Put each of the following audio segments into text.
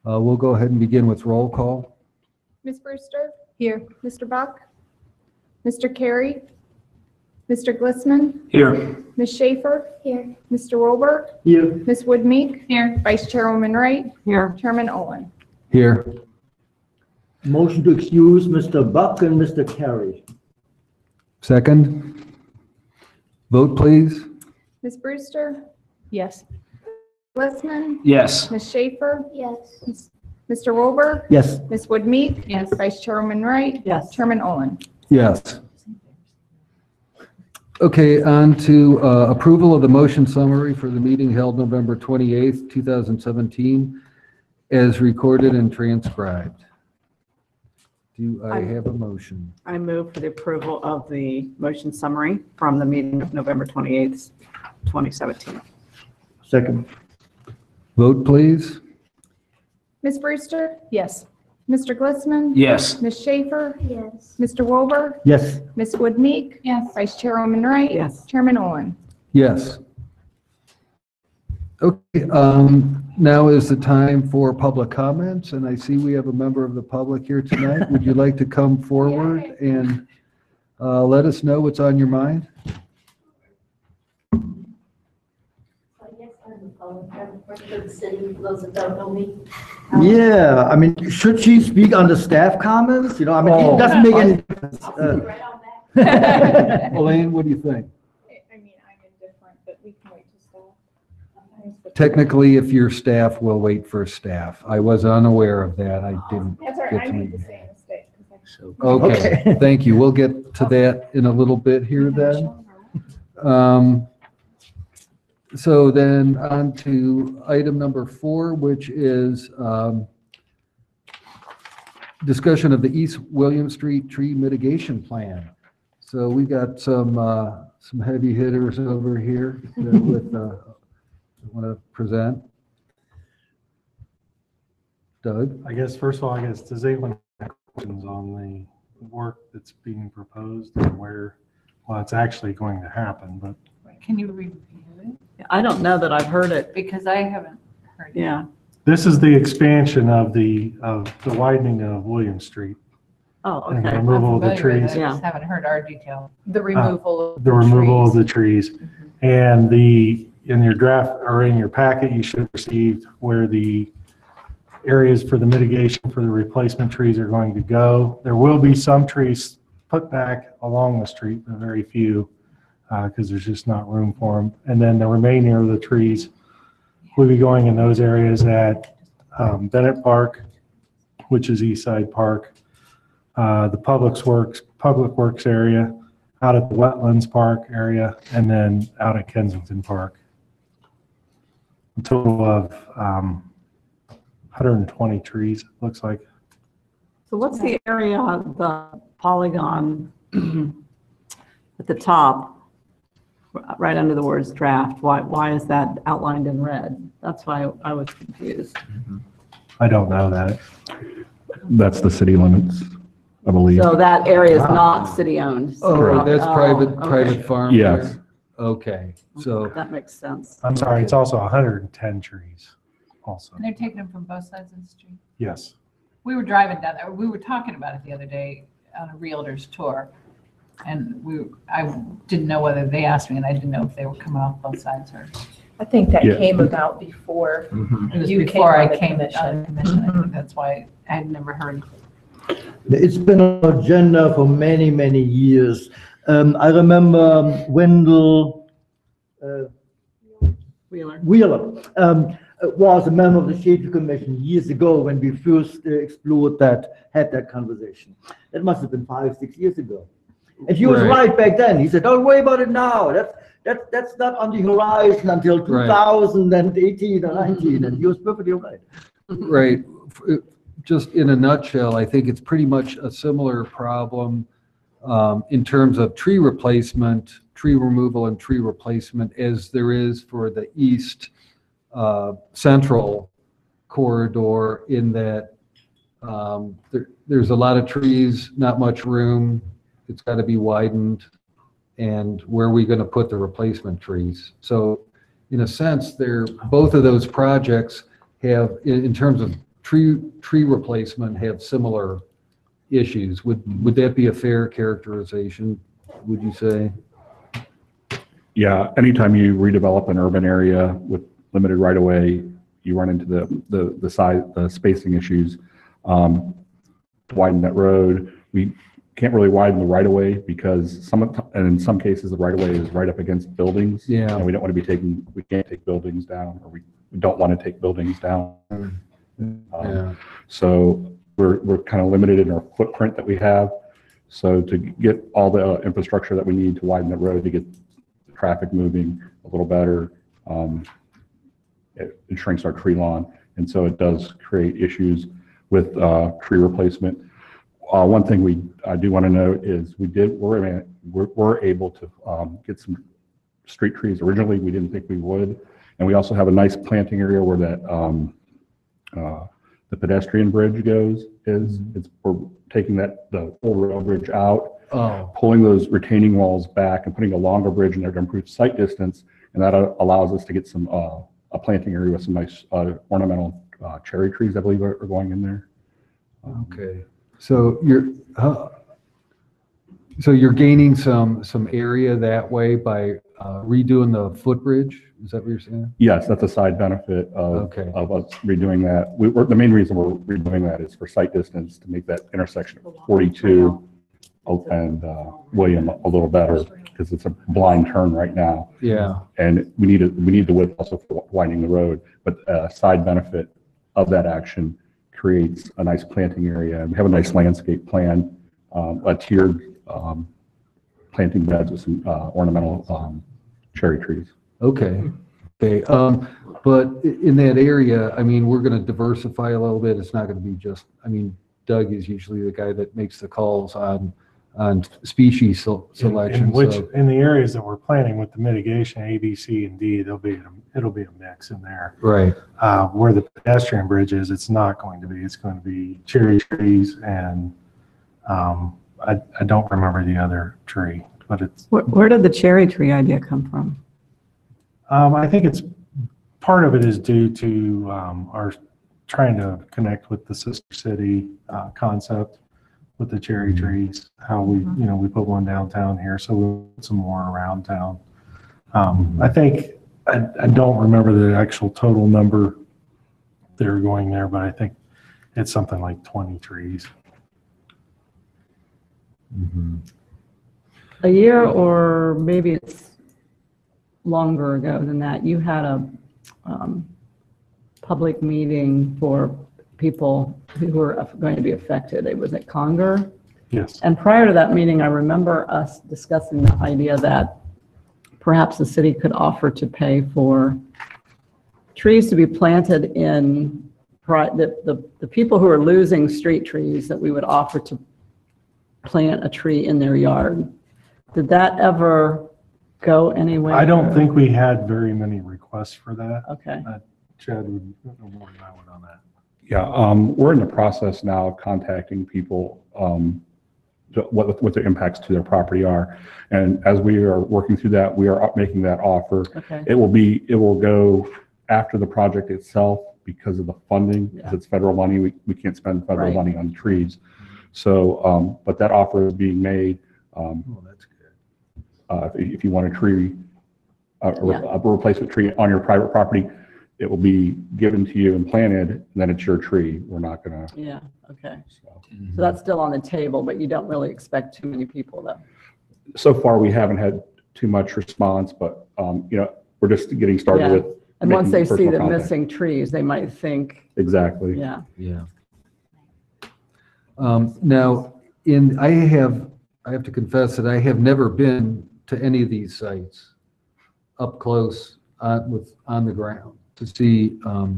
We'll go ahead and begin with roll call. Ms. Brewster? Here. Mr. Buck? Mr. Carey? Mr. Glissman? Here. Ms. Schaefer? Here. Mr. Wilbur? Here. Ms. Woodmeek? Here. Vice Chairwoman Wright? Here. Chairman Olin? Here. Motion to excuse Mr. Buck and Mr. Carey. Second. Vote, please. Ms. Brewster? Yes. Glissman? Yes. Ms. Schaefer? Yes. Mr. Wilbur? Yes. Ms. Woodmeek? Yes. Vice Chairwoman Wright? Yes. Chairman Olin? Yes. Okay, on to approval of the motion summary for the meeting held November 28th, 2017, as recorded and transcribed. Do I have a motion? I move for the approval of the motion summary from the meeting of November 28th, 2017. Second. Vote, please. Ms. Brewster? Yes. Mr. Glissman? Yes. Ms. Schaefer? Yes. Mr. Wilbur? Yes. Ms. Woodmeek? Yes. Vice Chairwoman Wright? Yes. Chairman Olin? Yes. Okay, now is the time for public comments, and I see we have a member of the public here tonight. Would you like to come forward and let us know what's on your mind? Yes, I'm the public. I'm working for the city, for those that don't know me. Yeah, I mean, should she speak on the staff comments? You know, I mean, Oh. it doesn't make any difference. Right on that. Elaine, what do you think? I mean, I'm indifferent, but we can wait to staff. Technically, if your staff will wait for staff. I was unaware of that. I didn't That's all get right, to I made meet the you. same mistake. 'Cause Okay, Okay. thank you. We'll get to that in a little bit here then. So then on to item number 4, which is discussion of the East William Street tree mitigation plan. So we got some heavy hitters over here that want to present. Doug? I guess, first of all, does anyone have questions on the work that's being proposed and where, well, it's actually going to happen, but Can you review it? I don't know that I've heard it. Because I haven't heard it. Yeah. this is the expansion of the widening of William Street Oh, and the okay. removal of the Familiar with trees, it, I Yeah. just haven't heard our detail. The removal of the removal of the trees. Mhm. And in your draft or in your packet, you should have received where the areas for the mitigation for the replacement trees are going to go. There will be some trees put back along the street, but very few, because there's just not room for them. And then the remaining of the trees will be going in those areas at Bennett Park, which is East Side Park, the Public Works area, out at the Wetlands Park area, and then out at Kensington Park. A total of 120 trees, looks like. So what's the area, the polygon at the top, right under the words draft? Why is that outlined in red? That's why I was confused. I don't know that. That's the city limits, I believe. So that area is not city-owned? Oh, that's private okay. farm? Yes. there? Okay, so, That makes sense. I'm sorry, it's also 110 trees also. And they're taking them from both sides of the street. Yes. We were driving down there, we were talking about it the other day on a realtor's tour. And I didn't know whether, they asked me, and I didn't know if they were coming off both sides or. I think that Yeah. came about before. It was You before came I on the came commission. on the commission, I think that's why I had never heard. It's been on the agenda for many, many years. I remember Wendell Wheeler. Wheeler was a member of the Safety Commission years ago when we first had that conversation. That must have been 5, 6 years ago. And he was Right. right back then. He said, "Don't worry about it now. That's not on the horizon until Right. 2018 or 19." And he was perfectly right. right, just in a nutshell, I think it's pretty much a similar problem in terms of tree replacement, tree removal and tree replacement as there is for the east central corridor, in that there's a lot of trees, not much room. It's got to be widened. And where are we going to put the replacement trees? So in a sense, both of those projects have, in terms of tree replacement have similar issues. Would that be a fair characterization, would you say? Yeah, anytime you redevelop an urban area with limited right-of-way, you run into the size, the spacing issues. To widen that road, we can't really widen the right-of-way because and in some cases, the right-of-way is right up against buildings. Yeah. And we don't want to be we can't take buildings down, or we don't want to take buildings down. Yeah. So we're kind of limited in our footprint that we have. So to get all the infrastructure that we need to widen that road, to get the traffic moving a little better, it shrinks our tree lawn. And so it does create issues with tree replacement. One thing I do want to note is we're able to get some street trees. Originally, we didn't think we would. And we also have a nice planting area where that the pedestrian bridge we're taking the old rail bridge out, pulling those retaining walls back and putting a longer bridge in there to improve sight distance. And that allows us to get some, a planting area with some nice ornamental cherry trees, I believe, are going in there. Okay. So you're gaining some area that way by redoing the footbridge? Is that what you're saying? Yes, that's a side benefit of us redoing that. The main reason we're redoing that is for sight distance, to make that intersection of 42 and William a little better, because it's a blind turn right now. Yeah. And we need the width also for widening the road. But a side benefit of that action creates a nice planting area. And we have a nice landscape plan, a tiered planting beds with some ornamental cherry trees. Okay. Okay. But in that area, I mean, we're going to diversify a little bit. It's not going to be just, I mean, Doug is usually the guy that makes the calls on species selection. In the areas that we're planning with the mitigation, A, B, C, and D, it'll be a mix in there. Right. Where the pedestrian bridge is, it's not going to be. It's going to be cherry trees and I don't remember the other tree, but it's. Where did the cherry tree idea come from? I think part of it is due to our trying to connect with the sister city concept with the cherry trees. How we put one downtown here, so we'll put some more around town. I think I don't remember the actual total number that are going there, but I think it's something like 20 trees. A year, or maybe it's longer ago than that, you had a public meeting for people who were going to be affected. It was at Conger. Yes. And prior to that meeting, I remember us discussing the idea that perhaps the city could offer to pay for trees to be planted in the people who are losing street trees, that we would offer to plant a tree in their yard. Did that ever go anywhere? I don't think we had very many requests for that. Okay. Chad would know more than I would on that. Yeah, we're in the process now of contacting people, what the impacts to their property are. And as we are working through that, we are making that offer. Okay. It will go after the project itself because of the funding, because it's federal money. We can't spend federal money on trees. So, but that offer is being made. That's good. If you want a tree, a replacement tree on your private property, it will be given to you and planted, and then it's your tree. We're not gonna. Yeah, okay. So that's still on the table, but you don't really expect too many people though. So far, we haven't had too much response, but we're just getting started Yeah. with. And once they making see the personal contact. missing trees, they might think, Exactly. yeah. Yeah. Now, I have to confess that I have never been to any of these sites up close on the ground to see how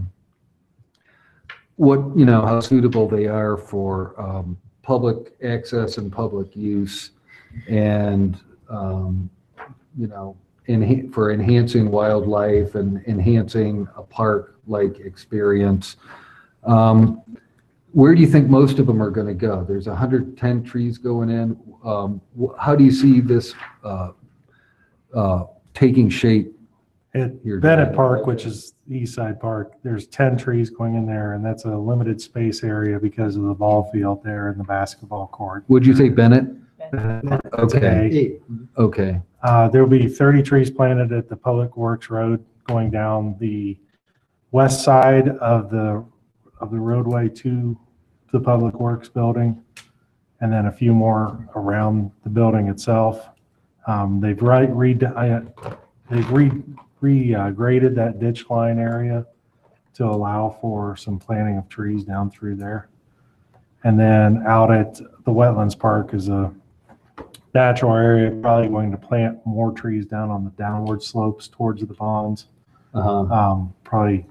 suitable they are for public access and public use, and for enhancing wildlife and enhancing a park-like experience. Where do you think most of them are going to go? There's 110 trees going in. How do you see this taking shape At Here, Bennett Bennett. Park, which is the East Side Park, there's 10 trees going in there, and that's a limited space area because of the ball field there and the basketball court. Would you say Bennett? That's Okay. A. Okay. There'll be 30 trees planted at the Public Works Road going down the west side of the roadway to the Public Works building, and then a few more around the building itself. They've regraded that ditch line area to allow for some planting of trees down through there. And then out at the Wetlands Park is a natural area, probably going to plant more trees down on the downward slopes towards the ponds. Probably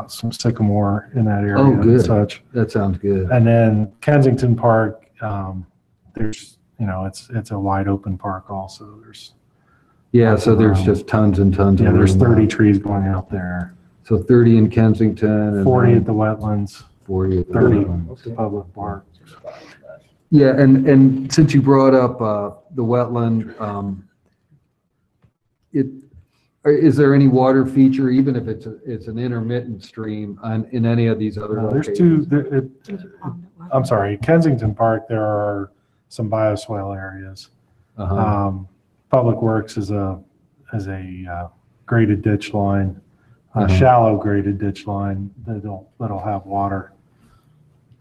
some sycamore in that area Oh, and good. such. That sounds good. And then Kensington Park, there's, it's a wide open park also. Yeah, so there's just tons and tons of Yeah, there's room. 30 trees going out there, So 30 in Kensington and 40 then at the wetlands, 40 at the 30 Wetlands. at the public park. Yeah, and since you brought up the wetland, is there any water feature, even if it's an intermittent stream in any of these other There's locations? I'm sorry, Kensington Park, there are some bioswale areas. Public Works is a graded ditch line, a shallow graded ditch line that'll have water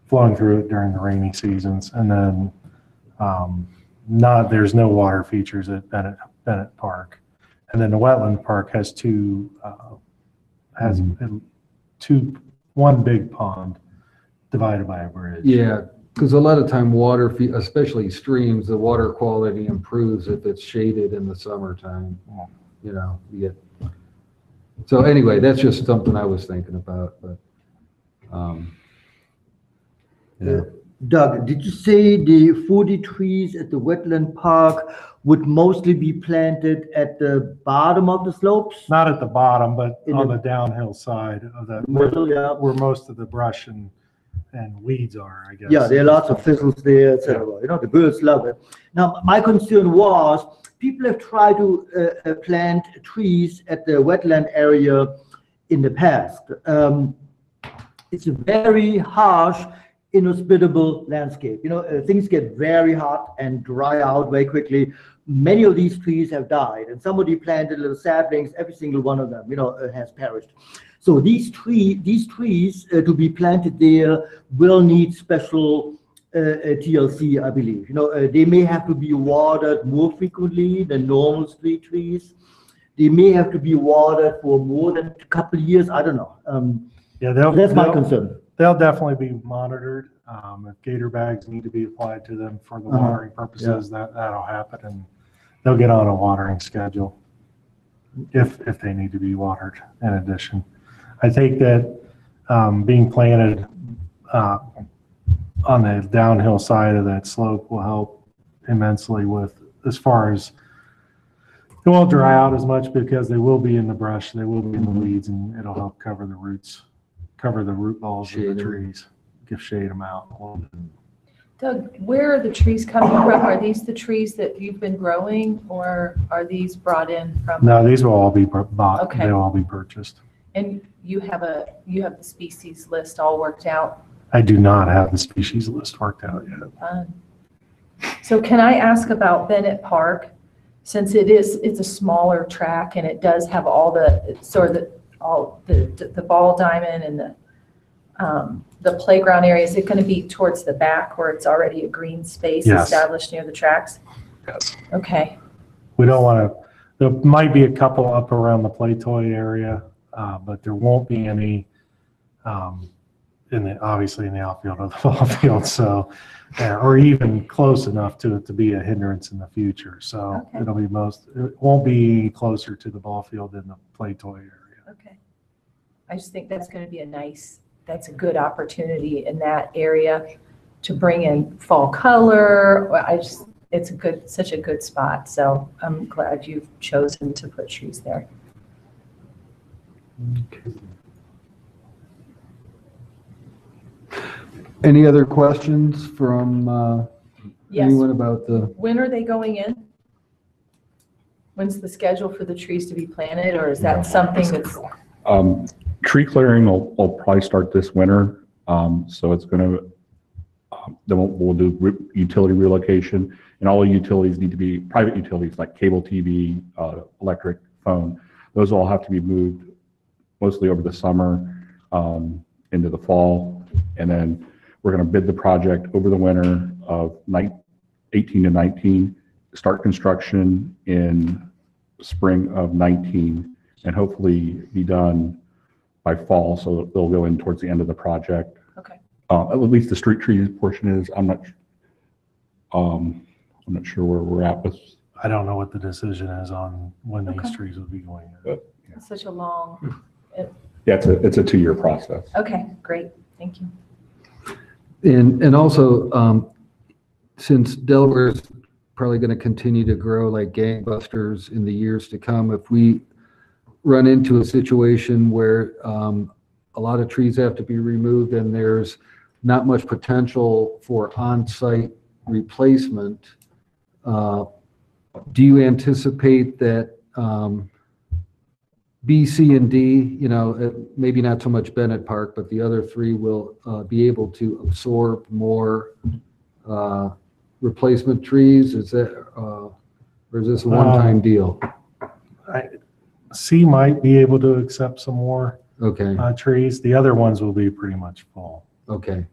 flowing through it during the rainy seasons. And then there's no water features at Bennett Park. And then the Wetland Park has one big pond divided by a bridge. Yeah, because a lot of time especially streams, the water quality improves if it's shaded in the summertime. You get. So anyway, that's just something I was thinking about, but. Yeah. Doug, did you say the 40 trees at the wetland park would mostly be planted at the bottom of the slopes? Not at the bottom, but In on the- the downhill side of that, Middle, yeah. where most of the brush and weeds are, I guess. Yeah, there are lots of thistles there, etc. The birds love it. Now, my concern was people have tried to plant trees at the wetland area in the past. It's a very harsh, inhospitable landscape. Things get very hot and dry out very quickly. Many of these trees have died, and somebody planted little saplings. Every single one of them, has perished. So these trees to be planted there will need special TLC, I believe. They may have to be watered more frequently than normal street trees. They may have to be watered for more than a couple of years. I don't know. Yeah, That's my concern. They'll definitely be monitored. If gator bags need to be applied to them for the watering purposes, that'll happen, and they'll get on a watering schedule if they need to be watered in addition. I think that being planted on the downhill side of that slope will help immensely with, as far as, it won't dry out as much because they will be in the brush, they will be in the weeds, and it'll help cover the roots, cover the root balls of Shade the 'em. trees, shade them out. Doug, where are the trees coming from? Are these the trees that you've been growing, or are these brought in from? No, these will all be bought, Okay. they'll all be purchased. And you have the species list all worked out? I do not have the species list worked out yet. So can I ask about Bennett Park? Since it's a smaller track and it does have all the ball diamond and the playground area, is it going to be towards the back where it's already a green space Yes. established near the tracks? Yes. Okay. We don't want to, there might be a couple up around the play toy area, but there won't be any obviously in the outfield of the ball field, so, or even close enough to it to be a hindrance in the future. So Okay. it won't be closer to the ball field than the play toy area. Okay. I just think that's going to be that's a good opportunity in that area to bring in fall color. It's such a good spot. So I'm glad you've chosen to put trees there. Any other questions from Yes. anyone about the, When are they going in? When's the schedule for the trees to be planted, or is that something that's, Tree clearing will probably start this winter. So it's going to, then we'll do utility relocation, and all the utilities need to be private utilities like cable TV, electric, phone. Those all have to be moved mostly over the summer, into the fall. And then we're going to bid the project over the winter of 18 to 19, start construction in spring of 19, and hopefully be done by fall. So they'll go in towards the end of the project. okay. At least the street trees portion is. I'm not sure where we're at with. I don't know what the decision is on when these Okay. trees will be going in. It's such a long, Yeah, it's a 2-year process. okay, great, thank you. And also, since Delaware's probably going to continue to grow like gangbusters in the years to come, if we run into a situation where a lot of trees have to be removed and there's not much potential for on-site replacement, do you anticipate that B, C, and D, maybe not so much Bennett Park, but the other three will be able to absorb more replacement trees? Is that, or is this a one-time deal? C might be able to accept some more Okay, trees. The other ones will be pretty much full, okay.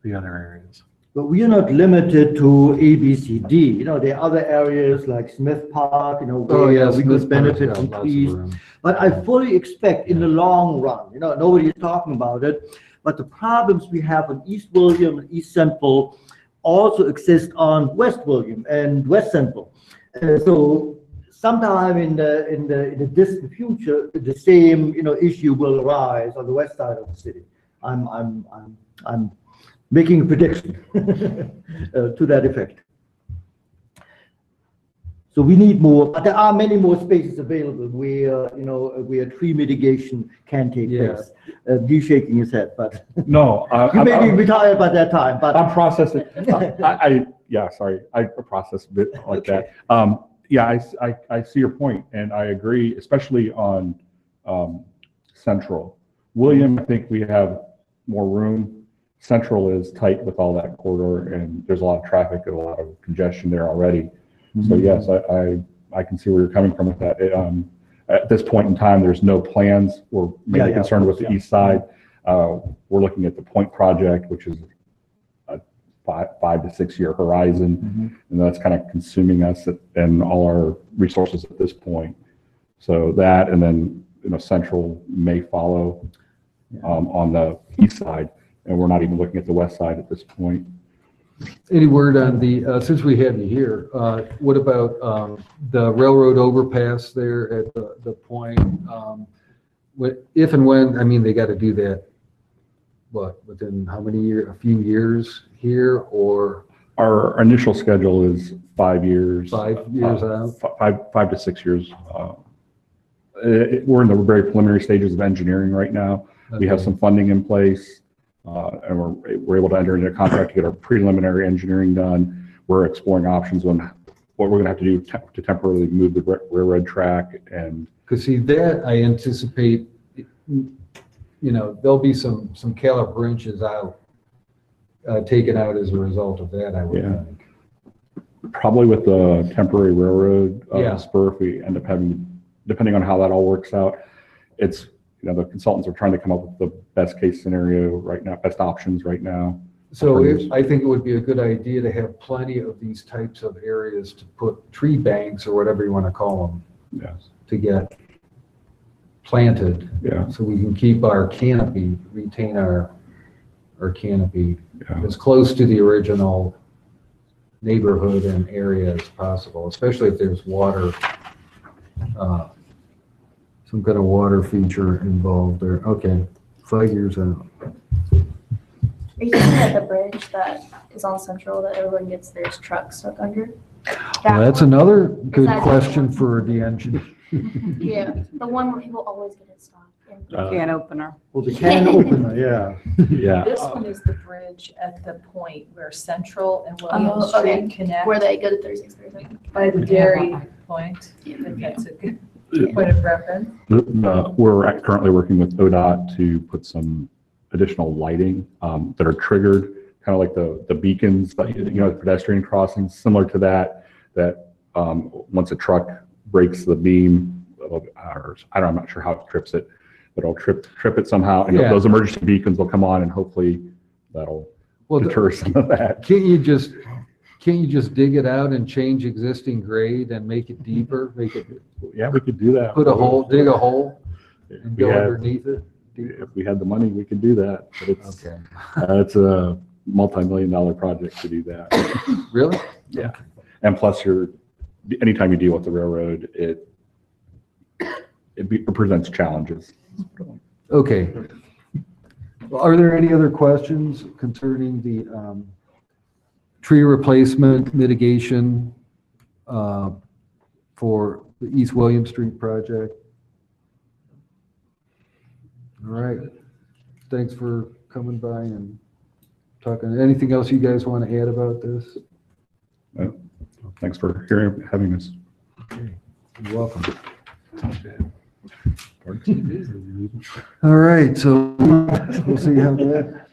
the other areas. But we are not limited to A, B, C, D. There are other areas like Smith Park, Oh, where yeah, we Smith could Park's benefit got from lots of trees. room. But I fully expect in the long run, nobody is talking about it, but the problems we have on East William and East Central also exist on West William and West Central. So sometime in the distant future, the same issue will arise on the west side of the city. I'm making a prediction to that effect. So we need more, but there are many more spaces available where tree mitigation can take Yeah. place. He's shaking his head, but No, you may be retired by that time. But I'm processing. Sorry, I process a bit like that. Yeah, I see your point, and I agree, especially on Central. William, I think we have more room. Central is tight with all that corridor, and there's a lot of traffic and a lot of congestion there already. So yes, I can see where you're coming from with that. At this point in time, there's no plans. We're mainly concerned with the east side. We're looking at the Point project, which is a 5 to 6 year horizon, and that's kind of consuming us and all our resources at this point. So that, and then Central may follow on the east side, and we're not even looking at the west side at this point. Any word on the, since we have you here, what about the railroad overpass there at the Point? If and when, they got to do that, within how many years, a few years here, or? Our initial schedule is 5 years. 5 years out? 5 to 6 years. We're in the very preliminary stages of engineering right now. We have Okay. some funding in place, and we're able to enter into a contract to get our preliminary engineering done. We're exploring options on what we're going to have to do to temporarily move the railroad track. And Because see, that I anticipate, there'll be some caliper inches out, taken out as a result of that, I would Yeah. think. probably with the temporary railroad Yeah. spur, if we end up having, depending on how that all works out, it's, the consultants are trying to come up with the best case scenario right now, best options right now. So I think it would be a good idea to have plenty of these types of areas to put tree banks or whatever you want to call them Yes. to get planted. Yeah. So we can keep our canopy, retain our canopy Yeah. as close to the original neighborhood and area as possible, especially if there's water, some kind of water feature involved there. Okay, 5 years out. Are you thinking at the bridge that is on Central that everyone gets their trucks stuck under? Well, that's another good that- question for the engineer. Yeah, the one where people always get it stopped. Can opener. Well, the can opener, yeah. Yeah. This one is the bridge at the point where Central and William Oh, okay. Street connect Where they go to 36 Thursday. by the dairy point. If that's a good point of reference. We're currently working with ODOT to put some additional lighting that are triggered, kind of like the beacons, but pedestrian crossings, similar to that once a truck breaks the beam, or I'm not sure how it trips it, but it'll trip it somehow, and Yeah. those emergency beacons will come on, and hopefully that'll deter some of that. Can't you just dig it out and change existing grade and make it deeper? Yeah, we could do that. Dig a hole If and we go had- underneath it? If we had the money, we could do that, but Okay. it's a multi-million-dollar project to do that. Really? Yeah. And plus anytime you deal with the railroad, it presents challenges. Okay. Well, are there any other questions concerning the tree replacement mitigation for the East William Street project? All right. Thanks for coming by and talking. Anything else you guys want to add about this? Thanks for having us. You're welcome. All right, so we'll see how that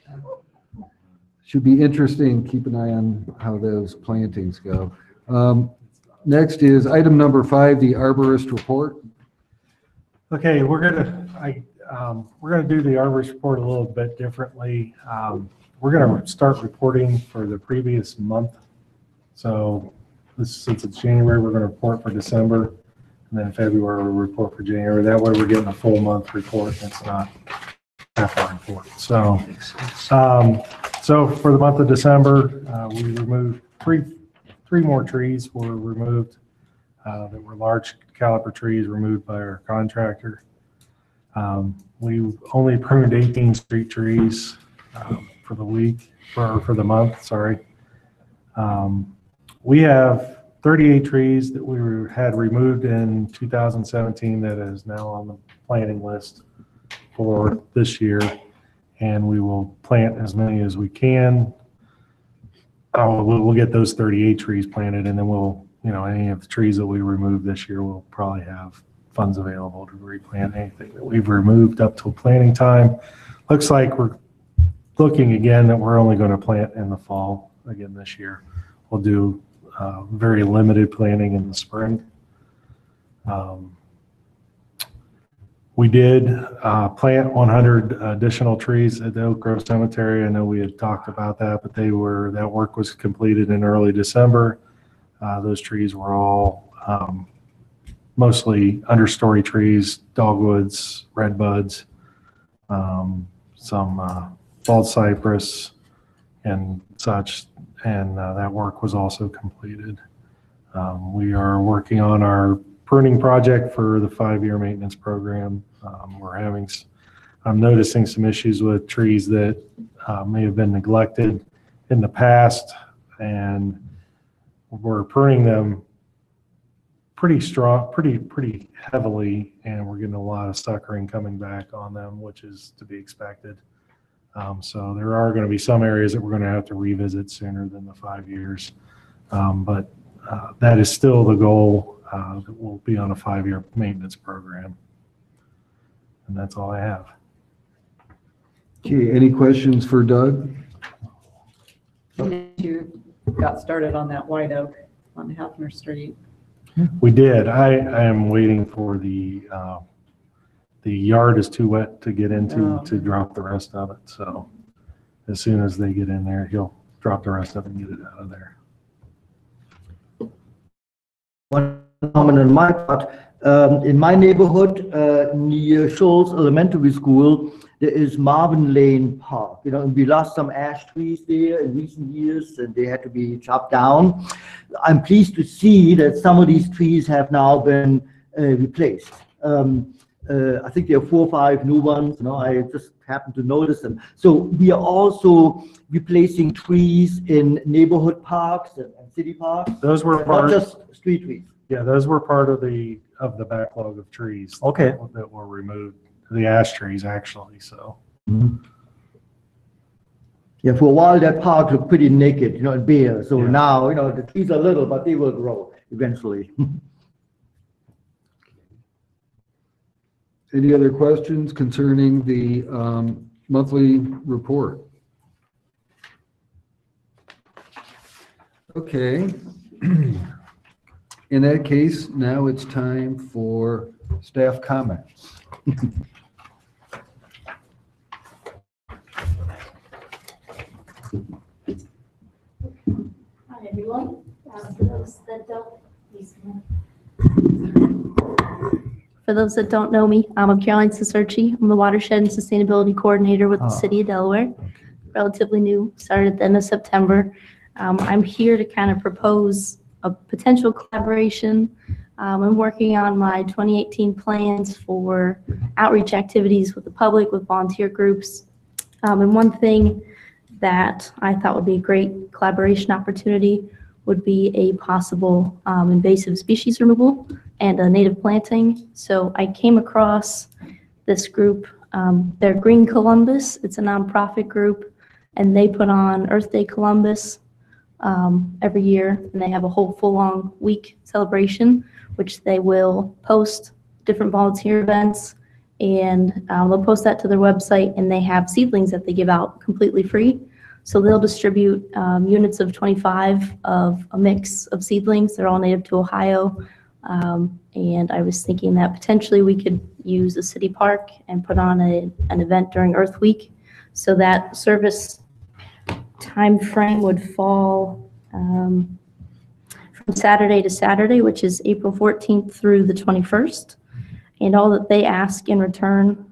should be interesting. Keep an eye on how those plantings go. Next is item number 5, the arborist report. Okay, we're gonna do the arborist report a little bit differently. We're gonna start reporting for the previous month. So since it's January, we're gonna report for December, and then February we'll report for January. That way we're getting a full month report. It's not half our report. So for the month of December, we removed three more trees were removed that were large caliper trees removed by our contractor. We only pruned 18 street trees for the month, sorry. We have 38 trees that we had removed in 2017 that is now on the planting list for this year, and we will plant as many as we can. We'll get those 38 trees planted, and then we'll, any of the trees that we remove this year, we'll probably have funds available to replant anything that we've removed up till planting time. Looks like we're looking again that we're only going to plant in the fall again this year. We'll do very limited planting in the spring. We did plant 100 additional trees at the Oak Grove Cemetery. I know we had talked about that, but that work was completed in early December. Those trees were all mostly understory trees, dogwoods, redbuds, some bald cypress and such, and that work was also completed. We are working on our pruning project for the 5-year maintenance program. I'm noticing some issues with trees that may have been neglected in the past, and we're pruning them pretty strong, pretty heavily, and we're getting a lot of suckering coming back on them, which is to be expected. So there are going to be some areas that we're going to have to revisit sooner than the 5 years. But that is still the goal, that we'll be on a 5-year maintenance program. And that's all I have. Okay, any questions for Doug? You got started on that white oak on Hafner Street. We did. I am waiting for the yard is too wet to get into to drop the rest of it. So as soon as they get in there, he'll drop the rest of it and get it out of there. One comment on my part, in my neighborhood, near Shoals Elementary School, there is Marvin Lane Park. And we lost some ash trees there in recent years, and they had to be chopped down. I'm pleased to see that some of these trees have now been replaced. I think there are 4 or 5 new ones. I just happened to notice them. So we are also replacing trees in neighborhood parks and city parks. Those were Not part, just street trees. Yeah, those were part of the backlog of trees. Okay. That were removed, the ash trees actually, so. Yeah, for a while that park looked pretty naked, and bare. So Yeah. now, the trees are little, but they will grow eventually. Any other questions concerning the monthly report? Okay. In that case, now it's time for staff comments. Hi, everyone. For those that don't know me, I'm Caroline Cicerci. I'm the Watershed and Sustainability Coordinator with the City of Delaware. Relatively new, started at the end of September. I'm here to kind of propose a potential collaboration. I'm working on my 2018 plans for outreach activities with the public, with volunteer groups. And one thing that I thought would be a great collaboration opportunity would be a possible invasive species removal and a native planting. So I came across this group. They're Green Columbus. It's a nonprofit group, and they put on Earth Day Columbus every year, and they have a whole full-on week celebration, which they will post different volunteer events, and they'll post that to their website, and they have seedlings that they give out completely free. So they'll distribute units of 25 of a mix of seedlings. They're all native to Ohio. And I was thinking that potentially we could use a city park and put on an event during Earth Week. So that service time frame would fall from Saturday to Saturday, which is April 14th through the 21st. And all that they ask in return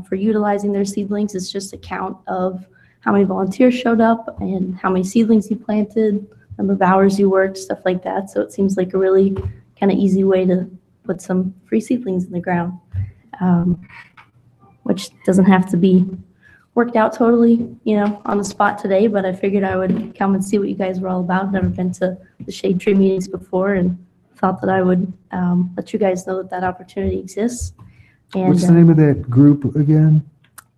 for utilizing their seedlings is just a count of how many volunteers showed up and how many seedlings you planted, number of hours you worked, stuff like that. So it seems like a really kind of easy way to put some free seedlings in the ground, which doesn't have to be worked out totally, on the spot today, but I figured I would come and see what you guys were all about. Never been to the shade tree meetings before, and thought that I would let you guys know that opportunity exists. And What's the name of that group again?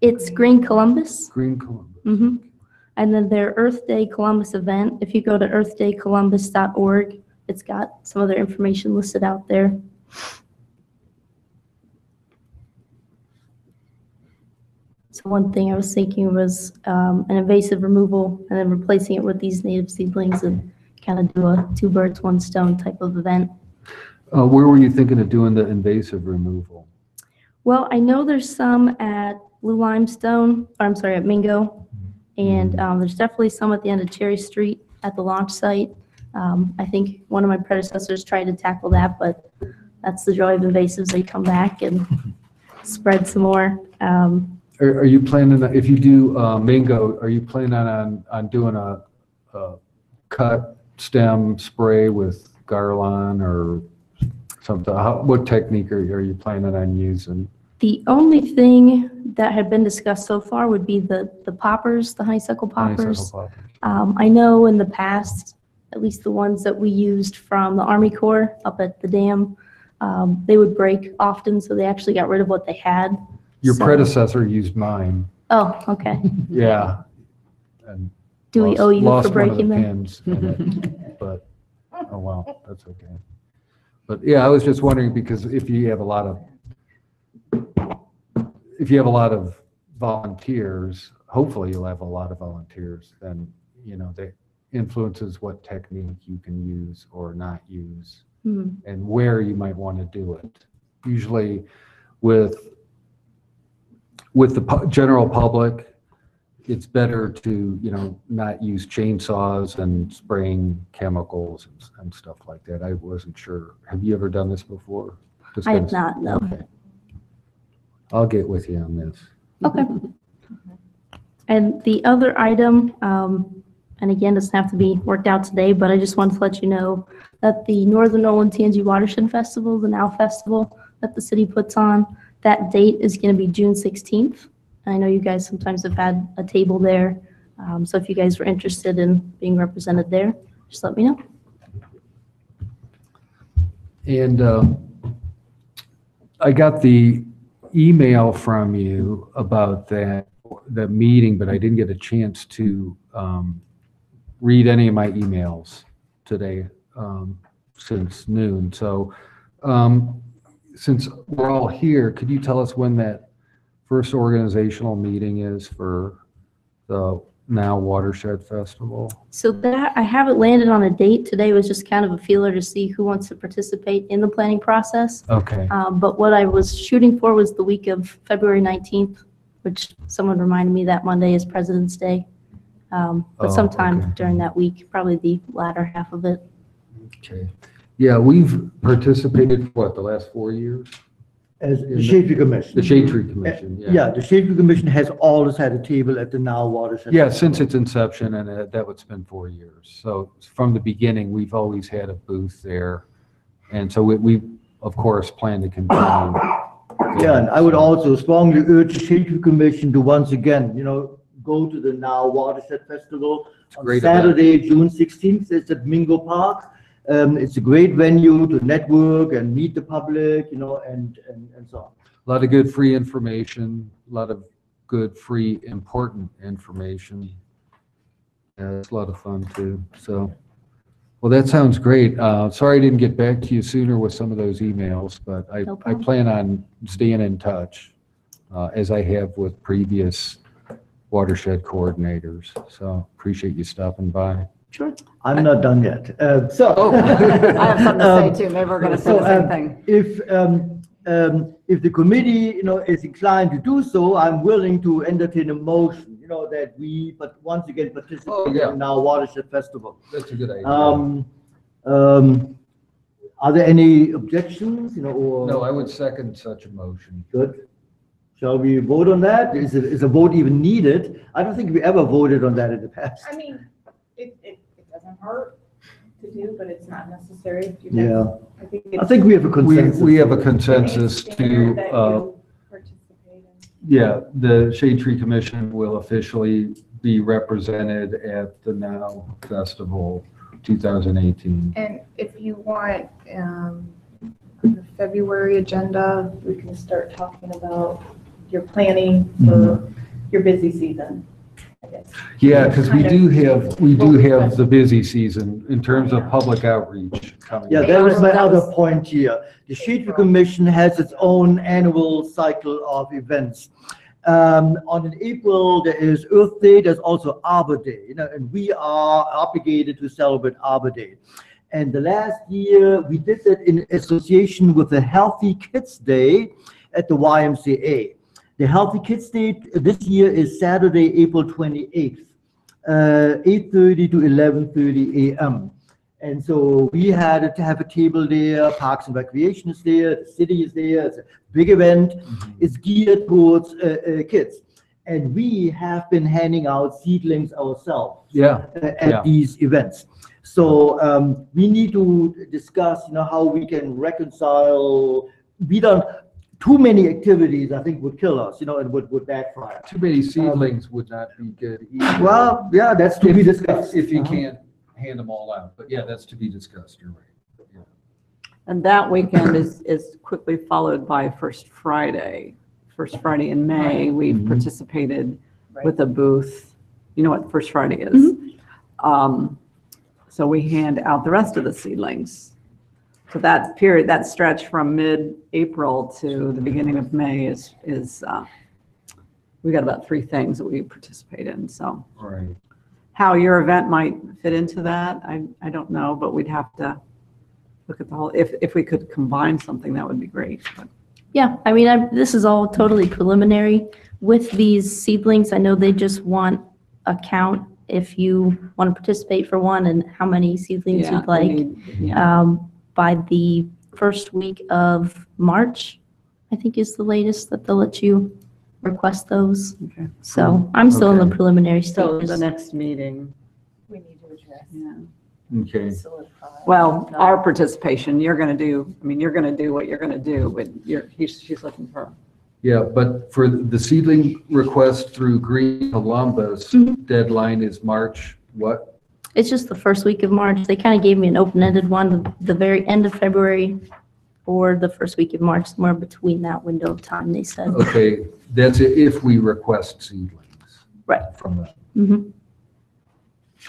it's Green Columbus. Green Columbus. And then their Earth Day Columbus event, if you go to earthdaycolumbus.org, it's got some of their information listed out there. So one thing I was thinking was an invasive removal and then replacing it with these native seedlings and kind of do a two birds, one stone type of event. Where were you thinking of doing the invasive removal? Well, I know there's some at Blue Limestone, or I'm sorry, at Mingo. And there's definitely some at the end of Cherry Street at the launch site. I think one of my predecessors tried to tackle that, but that's the joy of invasives. They come back and spread some more. Are you planning, if you do Mingo, are you planning on doing a cut stem spray with Garland or something? What technique are you planning on using? The only thing that had been discussed so far would be the poppers, the honeysuckle poppers. I know in the past, at least the ones that we used from the Army Corps up at the dam, they would break often, so they actually got rid of what they had. Your So- predecessor used mine. Oh, okay. Yeah. And Do we owe you lost for breaking one of the them? pins in it, but, oh well, that's okay. But yeah, I was just wondering because if you have a lot of volunteers, hopefully you'll have a lot of volunteers, then, that influences what technique you can use or not use and where you might want to do it. Usually with the general public, it's better to, not use chainsaws and spraying chemicals and stuff like that. I wasn't sure. Have you ever done this before? I have not, no. Okay. I'll get with you on this. Okay. And the other item, and again, doesn't have to be worked out today, but I just wanted to let you know that the Northern Olentangy Watershed Festival, the NOW Festival that the city puts on, that date is going to be June 16th. I know you guys sometimes have had a table there. So if you guys were interested in being represented there, just let me know. And I got the email from you about the meeting, but I didn't get a chance to read any of my emails today since noon. So since we're all here, could you tell us when that first organizational meeting is for the Now Watershed Festival? So that, I haven't landed on a date. Today was just kind of a feeler to see who wants to participate in the planning process. Okay. But what I was shooting for was the week of February 19th, which someone reminded me that Monday is President's Day. But Oh, sometime okay. during that week, probably the latter half of it. Okay. Yeah, we've participated, what, the last 4 years? As the Shade Tree Commission. The Shade Tree Commission, Yeah, the Shade Tree Commission has always had a table at the Now Watershed. Yeah, since its inception, and that would been 4 years. So from the beginning, we've always had a booth there. And so we of course, plan to continue. Yeah, and I would also strongly urge the Shade Tree Commission to once again, go to the Now Watershed Festival a on great event. Saturday, June 16th. It's at Mingo Park. It's a great venue to network and meet the public, and so on. A lot of good free information, a lot of good free important information. Yeah, it's a lot of fun too. So, well, that sounds great. Sorry I didn't get back to you sooner with some of those emails, but No I problem. plan on staying in touch as I have with previous watershed coordinators. So appreciate you stopping by. Sure. I'm not done yet. I have something to say too. Maybe we're going to say the same thing. If the committee, is inclined to do so, I'm willing to entertain a motion, that we, but once again, participate Oh, yeah. in Now Watershed Festival. That's a good idea. Are there any objections, or? No, I would second such a motion. Good. Shall we vote on that? Is a vote even needed? I don't think we ever voted on that in the past. I mean, it doesn't hurt to do, but it's not necessary. If you Yeah, I think I think we have a We, consensus. we have a it's consensus standard that to, you participate in. yeah, the Shade Tree Commission will officially be represented at the Now Festival 2018. And if you want, the February agenda, we can start talking about your planning for your busy season, I guess. Yeah, because we do have the busy season in terms of public outreach coming. Yeah, up. that was my That other was- point here. The Shade Tree Commission has its own annual cycle of events. In April, there is Earth Day, there's also Arbor Day, and we are obligated to celebrate Arbor Day. And the last year, we did that in association with the Healthy Kids Day at the YMCA. The Healthy Kids Day this year is Saturday, April 28th, 8:30 to 11:30 a.m. And so we had to have a table there, Parks and Recreation is there, the city is there, it's a big event. It's geared towards kids. And we have been handing out seedlings ourselves Yeah, at Yeah. these events. So we need to discuss, how we can reconcile. We don't, too many activities, I think, would kill us, and would backfire. too many seedlings would not be good either. Well, yeah, that's to be discussed. If you can't hand them all out, but yeah, that's to be discussed, you're right. Yeah. And that weekend is quickly followed by First Friday. First Friday in May, we've Mhm. participated with a booth. You know what First Friday is? So we hand out the rest of the seedlings. So that period, that stretch from mid-April to the beginning of May is we got about 3 things that we participate in. So Right. how your event might fit into that, I don't know, but we'd have to look at the whole, if we could combine something, that would be great. But Yeah, I mean, this is all totally preliminary. With these seedlings, I know they just want a count if you want to participate for one and how many seedlings yeah, you'd like. we need- yeah. By the first week of March, I think is the latest that they'll let you request those. Okay. So I'm still in Okay. the preliminary So the stages. next meeting, We need to address, yeah. Okay. solidify. Well, our participation, you're going to do what you're going to do, but she's looking for. Yeah, but for the seedling request through Green Columbus, deadline is March, what? It's just the first week of March. They kind of gave me an open-ended one, the very end of February or the first week of March, somewhere between that window of time, they said. Okay, that's if we request seedlings. Right. From the, Mhm.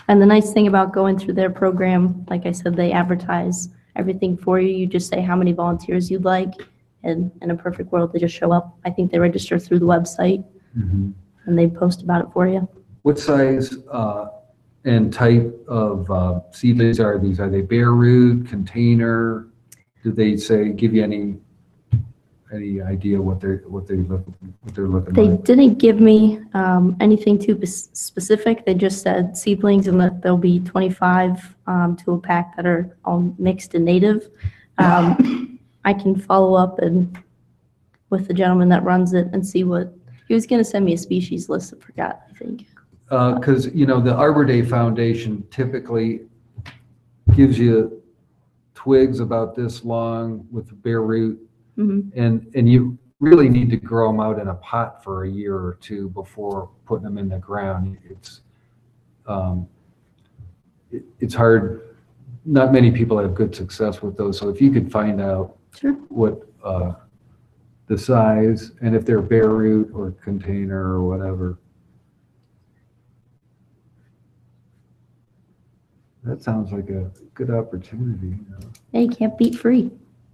And the nice thing about going through their program, like I said, they advertise everything for you. You just say how many volunteers you'd like, and in a perfect world, they just show up. I think they register through the website, Mhm. and they post about it for you. What size and type of seedlings are these? Are they bare root, container? Did they say, give you any idea what they're looking They like? didn't give me anything too specific. They just said seedlings and that there'll be 25 to a pack that are all mixed and native. I can follow up and with the gentleman that runs it and see what, he was going to send me a species list. I forgot, I think. Because, the Arbor Day Foundation typically gives you twigs about this long with the bare root, Mhm. and you really need to grow them out in a pot for a year or two before putting them in the ground. It's hard. Not many people have good success with those. So if you could find out Sure. what the size and if they're bare root or container or whatever. That sounds like a good opportunity. Yeah, you can't beat free.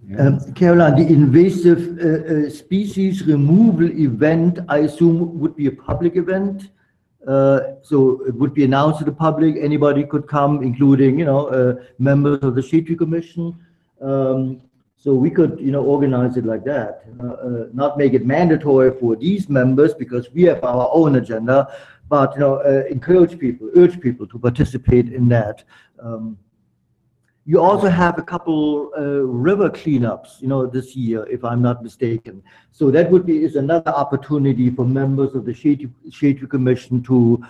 Yeah. Caroline, the invasive species removal event, I assume, would be a public event. So it would be announced to the public. Anybody could come, including, members of the Shade Tree Commission. So we could, organize it like that. Not make it mandatory for these members because we have our own agenda, but urge people to participate in that. You also have a couple river cleanups, this year, if I'm not mistaken. So that is another opportunity for members of the Shade Tree Commission to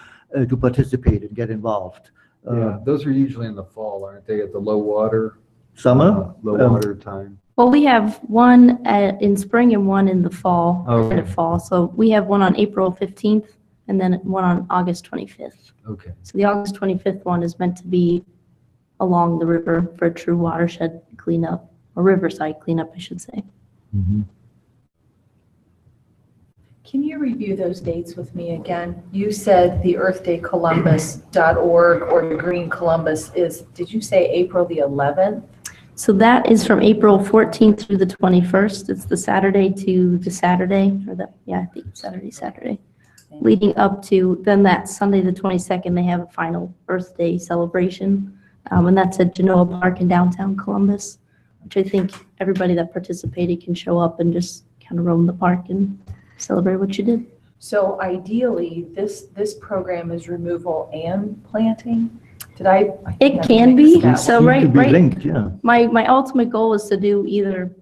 participate and get involved. Yeah, those are usually in the fall, aren't they? At the low water. Summer? Low water time. Well, we have one in spring and one in the fall. Oh, in the okay. fall. So we have one on April 15th and then one on August 25th. Okay. So the August 25th one is meant to be along the river for a true watershed cleanup, or riverside cleanup, I should say. Can you review those dates with me again? You said the earthdaycolumbus.org or the Green Columbus is, did you say April the 11th? So that is from April 14th through the 21st. It's the Saturday to the Saturday, I think Saturday. Leading up to, then that Sunday the 22nd, they have a final Earth Day celebration. And that's at Genoa Park in downtown Columbus, which I think everybody that participated can show up and just kind of roam the park and celebrate what you did. So ideally, this program is removal and planting? Did I? It can be. That So Seem right, to be right. linked, yeah. My ultimate goal is to do either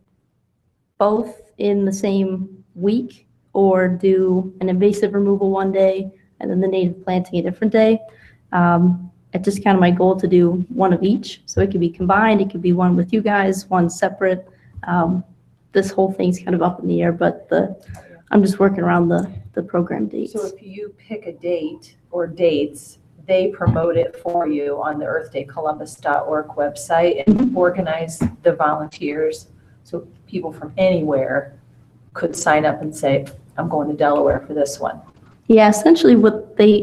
both in the same week or do an invasive removal one day and then the native planting a different day. It's just kind of my goal to do one of each. So it could be combined, it could be one with you guys, one separate. This whole thing's kind of up in the air, but I'm just working around the program dates. So if you pick a date or dates, they promote it for you on the earthdaycolumbus.org website and organize the volunteers. So people from anywhere could sign up and say, I'm going to Delaware for this one. Yeah, essentially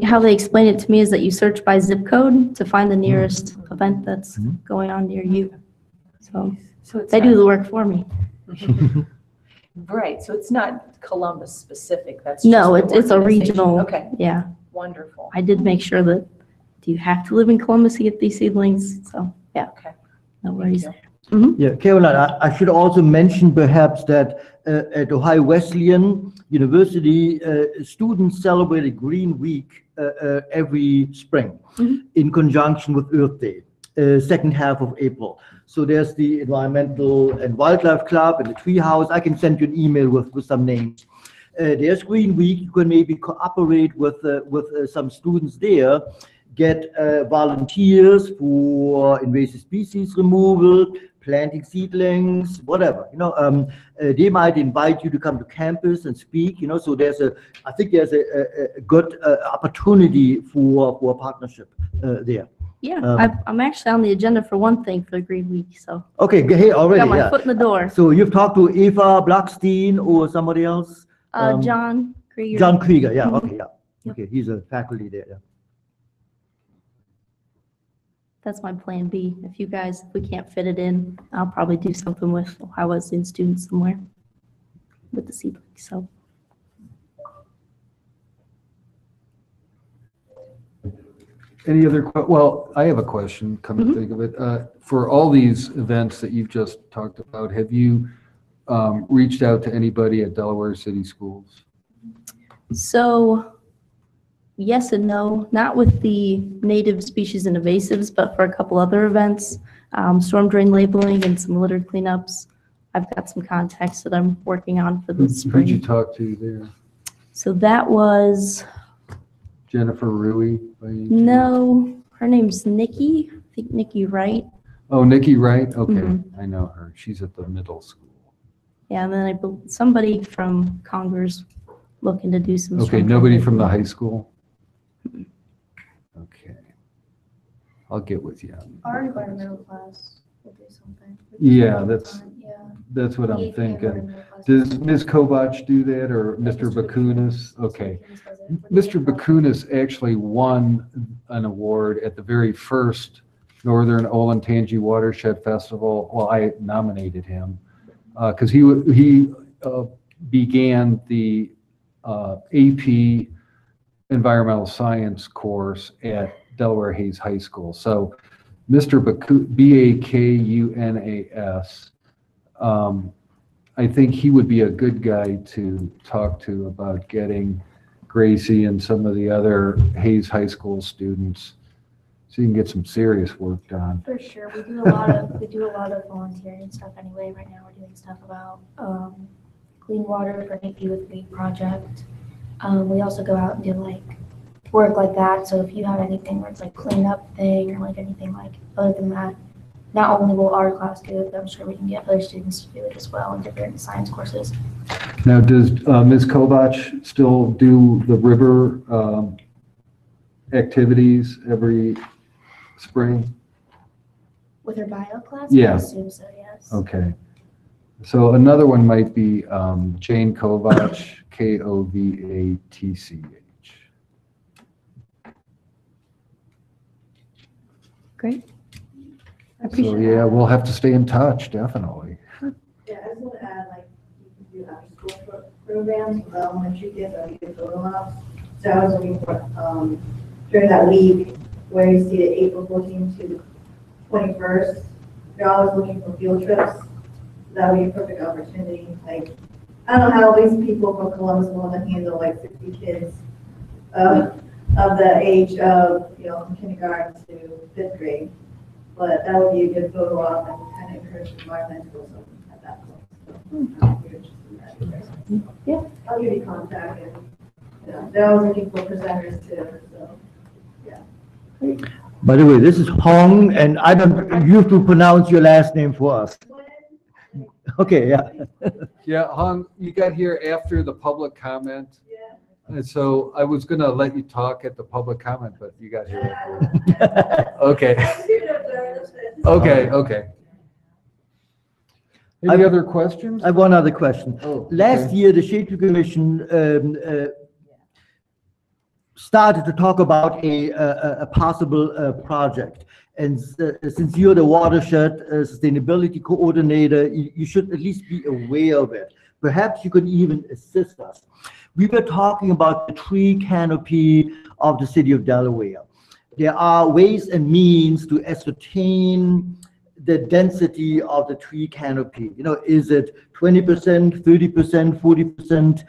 how they explain it to me is that you search by zip code to find the nearest event that's going on near you. So it's they do the work for me. Right, so it's not Columbus specific, that's No, just the it's a organization. regional. Okay, Yeah, wonderful. I did make sure that, do you have to live in Columbus to get these seedlings? So, yeah. Okay. No worries. you. Yeah, Caroline, I should also mention perhaps that at Ohio Wesleyan University, students celebrate a Green Week every spring in conjunction with Earth Day, second half of April. So there's the Environmental and Wildlife Club and the Treehouse. I can send you an email with some names. There's Green Week. You can maybe cooperate with some students there, get volunteers for invasive species removal, planting seedlings, whatever. They might invite you to come to campus and speak. So I think there's a good opportunity for a partnership there. Yeah, Um, I'm actually on the agenda for one thing for the Green Week, so Okay, hey, already, got my yeah. foot in the door. So you've talked to Eva Blockstein or somebody else? John Krieger. John Krieger, yeah, Mhm. okay, yeah. Yep. Okay, he's a faculty there, yeah. That's my plan B. If we can't fit it in, I'll probably do something with Ohio Wesleyan students somewhere with the Seedlink, so. Any other, well, I have a question, come to Mhm. think of it. For all these events that you've just talked about, have you reached out to anybody at Delaware City Schools? So, yes and no, not with the native species and invasives, but for a couple other events, storm drain labeling and some litter cleanups. I've got some contacts that I'm working on for the Who'd you spring. talk to there? So that was, Jennifer Rui? by any chance? no, her name's Nikki, I think Nikki Wright. Oh, Nikki Wright? Okay, Mhm. I know her. She's at the middle school. Yeah, and then somebody from Congress looking to do some. Okay, storm nobody drain from the labeling. high school? Okay. I'll get with you. Our environmental class will do something. Yeah, that's Yeah. what I'm EAP thinking. environmental class will Does Ms. Kovach do that or Mr. Bakunis? Okay. Mr. Bakunis actually won an award at the very first Northern Olentangy Watershed Festival. Well, I nominated him because he began the AP Environmental Science course at Delaware Hayes High School. So Mr. Bakunas, I think he would be a good guy to talk to about getting Gracie and some of the other Hayes High School students so you can get some serious work done. For sure, we do a lot of volunteering stuff anyway. Right now, we're doing stuff about clean water for AP with the project. We also go out and do like work like that. So if you have anything where it's like cleanup thing or like anything like other than that, not only will our class do it, but I'm sure we can get other students to do it as well in different science courses. Now, does Ms. Kovach still do the river activities every spring? With her bio class, Yeah. I assume so, yes. Okay. So another one might be Jane Kovach, Kovatch. Great. I So appreciate it. yeah, we'll have to stay in touch, definitely. Yeah, I just want to add, like, you can do after-school programs with elementary kids, or you can photo ops. So I was looking for, during that week, where you see the April 14th to the 21st, they're always looking for field trips. That would be a perfect opportunity. Like, I don't know how these people from Columbus want to handle like 60 kids of the age of, from kindergarten to 5th grade. But that would be a good photo op and kind of encourage environmentalism at that point. So, if you're interested in that, Yeah. I'll give you contact and, they're always looking for presenters too, so, yeah. By the way, this is Hong, and you have to pronounce your last name for us. Okay, yeah. Yeah, Hung, you got here after the public comment. Yeah. And so I was gonna let you talk at the public comment, but you got here after. Okay, okay. Any other questions? I have one other question. Oh, Last okay. year, the Shade Tree Commission started to talk about a possible project. And since you're the watershed sustainability coordinator, you should at least be aware of it. Perhaps you could even assist us. We were talking about the tree canopy of the city of Delaware. There are ways and means to ascertain the density of the tree canopy. Is it 20%, 30%, 40%?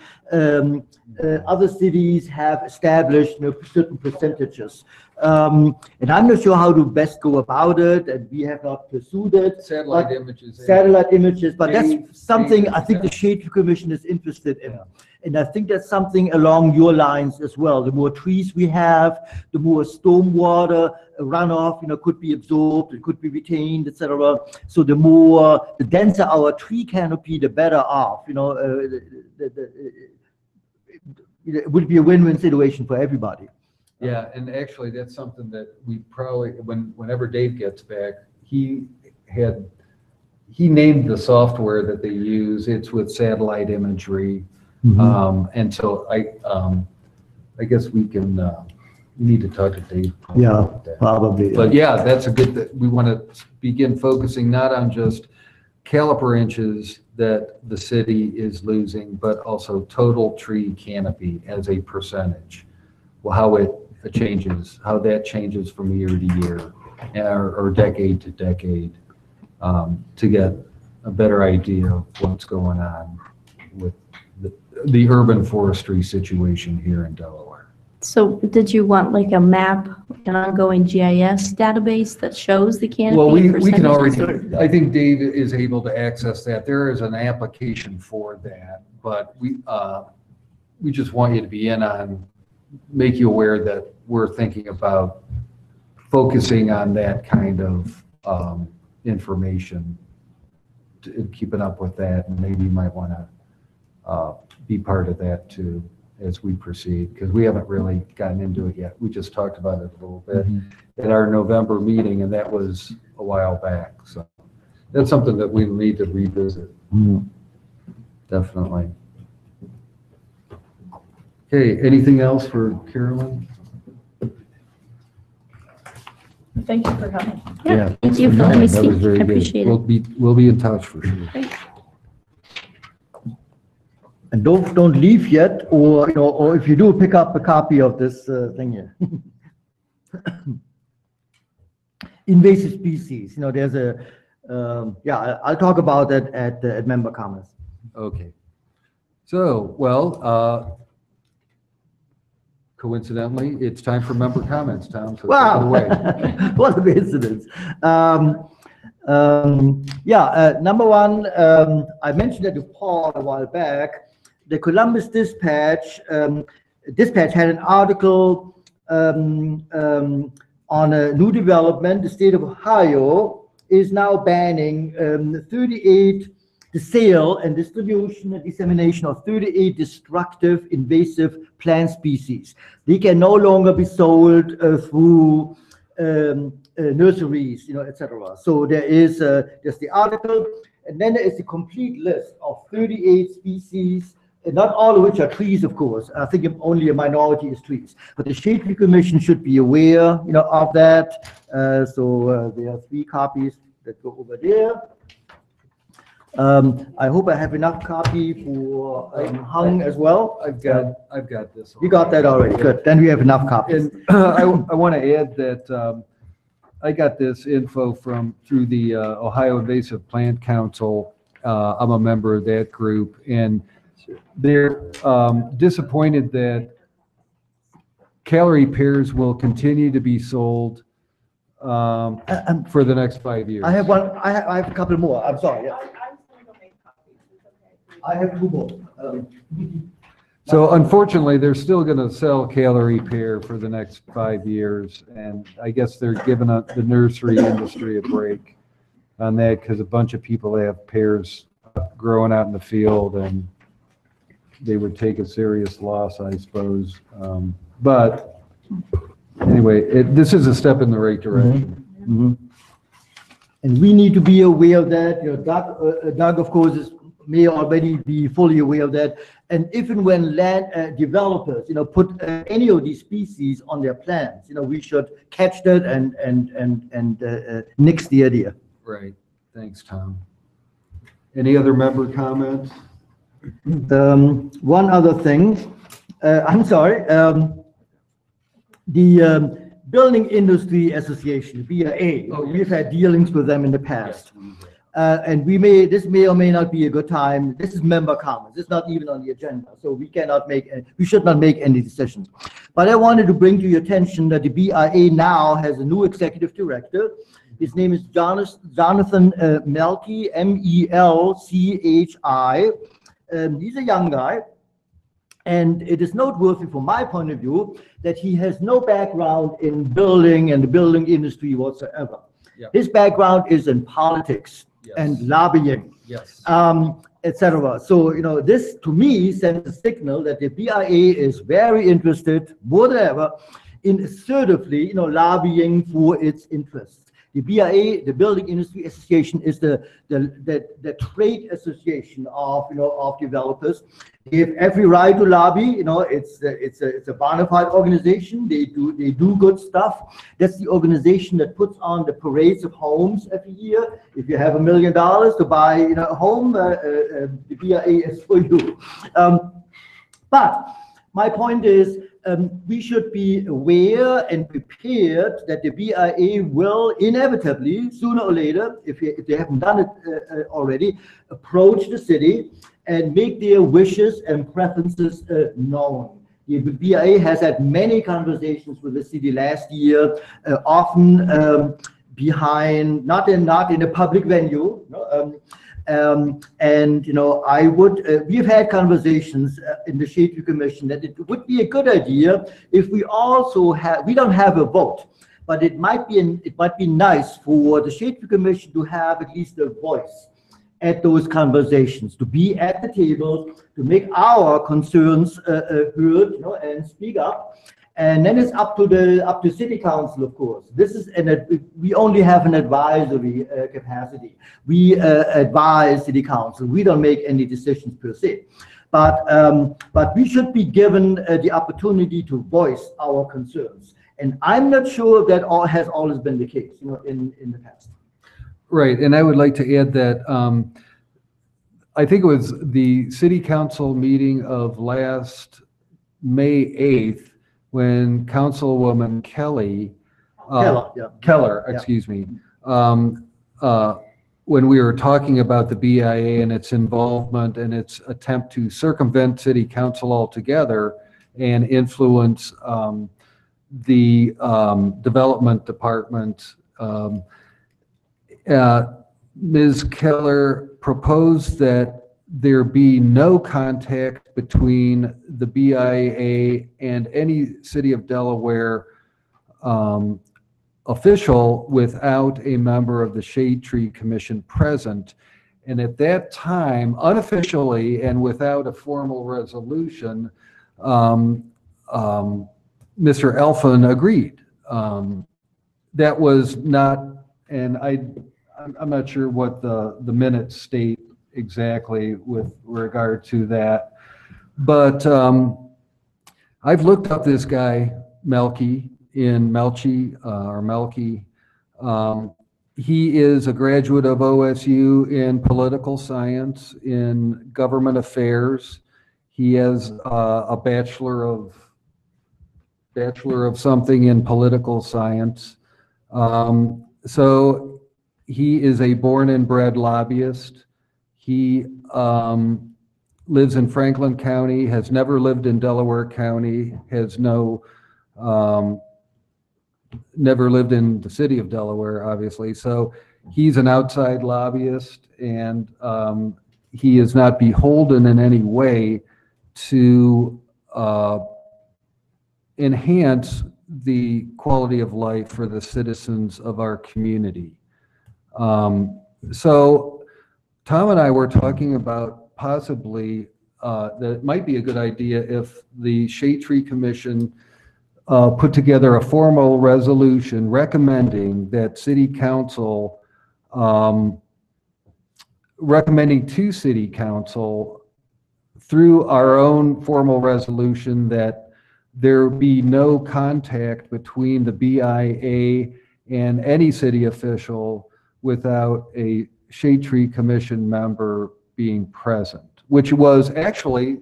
Other cities have established certain percentages. And I'm not sure how to best go about it, and we have not pursued it. Satellite images. Satellite images, but that's something I think the yeah. Shade Tree Commission is interested in. And I think that's something along your lines as well. The more trees we have, the more stormwater runoff, could be absorbed, it could be retained, etc. So the denser our tree canopy, the better off. It would be a win-win situation for everybody. Yeah, and actually, that's something that we probably, whenever Dave gets back, he named the software that they use. It's with satellite imagery. And so I guess we need to talk to Dave. Yeah, about that. probably. But yeah, that's a good, we want to begin focusing not on just caliper inches that the city is losing, but also total tree canopy as a percentage. Well, how that changes from year to year or decade to decade, to get a better idea of what's going on with the urban forestry situation here in Delaware. So did you want like a map, an ongoing GIS database that shows the canopy? Well, we can percentages, already, I think Dave is able to access that. There is an application for that, but we just want you to be in on, make you aware that we're thinking about focusing on that kind of information, keeping up with that, and maybe you might want to be part of that too as we proceed, because we haven't really gotten into it yet. We just talked about it a little bit at our November meeting, and that was a while back. So that's something that we need to revisit. Definitely. Okay, anything else for Carolyn? Thank you for coming. Yeah, thank you for letting me That was speak. very I good. appreciate it. We'll be in touch for sure. And don't leave yet, or if you do, pick up a copy of this thing here. Invasive species. There's I'll talk about that at member comments. Okay. So, well, coincidentally, it's time for member comments, Tom. So Wow! take it away. What a coincidence. Number one, I mentioned it to Paul a while back. The Columbus Dispatch had an article on a new development. The state of Ohio is now banning the sale and distribution and dissemination of 38 destructive invasive plant species. They can no longer be sold through nurseries, etc. So there's the article, and then there is a complete list of 38 species, not all of which are trees, of course. I think only a minority is trees. But the Shade Tree Commission should be aware, of that. So there are 3 copies that go over there. I hope I have enough copy for Hung as well. I've got this. You got that already. Good. Then we have enough copies. And I want to add that I got this info through the Ohio Invasive Plant Council. I'm a member of that group, and they're disappointed that calorie pears will continue to be sold for the next 5 years. I have one. I have a couple more. I'm sorry. Yeah. I have 2 more. So unfortunately, they're still going to sell calorie pear for the next 5 years, and I guess they're giving the nursery industry a break on that because a bunch of people have pears growing out in the field, and they would take a serious loss, I suppose. But anyway, this is a step in the right direction. And we need to be aware of that. Doug, of course, may already be fully aware of that. And if and when land developers, put any of these species on their plans, we should catch that and nix the idea. Right. Thanks, Tom. Any other member comments? One other thing. I'm sorry. The Building Industry Association, BIA. We've had dealings with them in the past. And this may or may not be a good time. This is member comments. It's not even on the agenda. So we should not make any decisions. But I wanted to bring to your attention that the BIA now has a new executive director. His name is Jonathan Melchi, M-E-L-C-H-I. He's a young guy. And it is noteworthy from my point of view that he has no background in building and the building industry whatsoever. Yep. His background is in politics. Yes. And lobbying, yes, etc. So, this to me sends a signal that the BIA is very interested, more than ever, in assertively, lobbying for its interests. The BIA, the Building Industry Association, is the trade association of developers. They have every right to lobby. It's a bona fide organization. They do good stuff. That's the organization that puts on the parades of homes every year. If you have $1 million to buy a home, the BIA is for you. But my point is, we should be aware and prepared that the BIA will inevitably, sooner or later, if they haven't done it already, approach the city and make their wishes and preferences known. The BIA has had many conversations with the city last year, often behind, not in a public venue. I would, we've had conversations in the Shade Tree Commission that it would be a good idea if we also have, we don't have a vote, but it might be nice for the Shade Tree Commission to have at least a voice at those conversations, to be at the table, to make our concerns heard, and speak up. And then it's up to City Council, of course. This is we only have an advisory capacity. We advise City Council. We don't make any decisions per se, but we should be given the opportunity to voice our concerns. And I'm not sure that has always been the case, in the past. Right, and I would like to add that I think it was the City Council meeting of last May 8th when Councilwoman Keller, excuse me, when we were talking about the BIA and its involvement and its attempt to circumvent City Council altogether and influence the development department, Ms. Keller proposed that there be no contact between the BIA and any City of Delaware official without a member of the Shade Tree Commission present. And at that time, unofficially and without a formal resolution, Mr. Elfin agreed. That was not, and I'm not sure what the minutes state exactly with regard to that, but I've looked up this guy Melky. He is a graduate of OSU in political science, in government affairs. He has a bachelor of something in political science. So he is a born and bred lobbyist. He lives in Franklin County, has never lived in Delaware County, has never lived in the city of Delaware, obviously. So he's an outside lobbyist, and he is not beholden in any way to enhance the quality of life for the citizens of our community. So Tom and I were talking about possibly that it might be a good idea if the Shade Tree Commission put together a formal resolution recommending that City Council, recommending to City Council through our own formal resolution that there be no contact between the BIA and any city official without a Shade Tree Commission member being present, which was actually